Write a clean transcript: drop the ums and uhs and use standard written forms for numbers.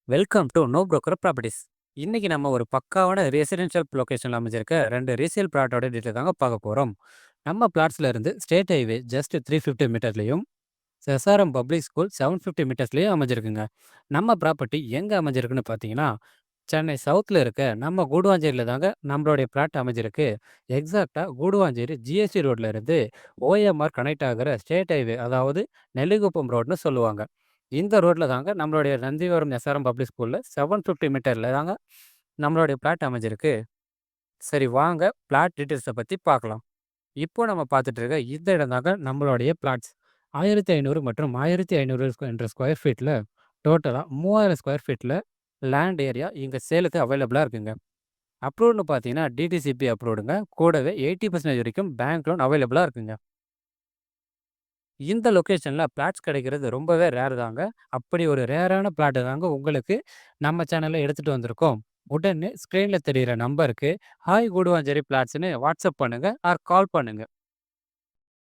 Welcome to NoBroker properties. இன்னைக்கு நம்ம ஒரு பக்காவான ரெசிடென்ஷியல் லொகேஷன்ல அமைஞ்சிருக்க 2 ரீசேல் பிளாட்டோட டீட்டெயில் தாங்க பார்க்க போறோம். நம்ம பிளாட்ஸ்ல இருந்து ஸ்டேட் ஹைவே ஜஸ்ட் 350 மீட்டர்லயும், எஸ்ஆர்எம் பப்ளிக் ஸ்கூல் 750 மீட்டர்ஸ்லயும் அமைஞ்சிருக்குங்க. நம்ம ப்ராப்பர்ட்டி எங்க அமைஞ்சிருக்குன்னு பார்த்தீங்கன்னா, சென்னை சவுத்ல இருக்க நம்ம கூடுவாஞ்சேரியில தாங்க நம்மளுடைய பிளாட் அமைஞ்சிருக்கு. எக்ஸாக்டா கூடுவாஞ்சேரி ஜிஎஸ்டி ரோட்ல இருந்து ஓஎம்ஆர் கனெக்ட் ஆகிற ஸ்டேட் ஹைவே, அதாவது நெல்லிக்குப்பம் ரோட்னு சொல்லுவாங்க. இந்த ரோட்ல தாங்க நம்மளுடைய நந்திவரம் எஸ்ஆர்எம் பப்ளிக் ஸ்கூல்ல 750 மீட்டர்ல தாங்க நம்மளுடைய பிளாட் அமைஞ்சிருக்கு. சரி, வாங்க பிளாட் டீட்டெயில்ஸை பற்றி பார்க்கலாம். இப்போ நம்ம பார்த்துட்டு இருக்க இந்த இடம் தாங்க நம்மளுடைய பிளாட்ஸ். 1500 மற்றும் 1500 என்ற ஸ்கொயர் ஃபீட்டில் டோட்டலாக 3000 ஸ்கொயர் ஃபீட்டில் லேண்ட் ஏரியா இங்கே சேலுக்கு அவைலபிளாக இருக்குங்க. அப்ரூவ்னு பார்த்தீங்கன்னா டிடிசிபி அப்ரூவ்டுங்க. கூடவே 80% வரைக்கும் பேங்க் லோன் அவைலபிளாக இருக்குங்க. இந்த லொக்கேஷன்ல பிளாட்ஸ் கிடைக்கிறது ரொம்பவே ரேர் தாங்க. அப்படி ஒரு ரேரான பிளாட் தாங்க உங்களுக்கு நம்ம சேனல்ல எடுத்துட்டு வந்திருக்கோம். உடனே ஸ்க்ரீன்ல தெரியிற நம்பருக்கு ஹாய் கூடுவாஞ்சேரி பிளாட்ஸ்ன்னு வாட்ஸ்அப் பண்ணுங்க ஆர் கால் பண்ணுங்க.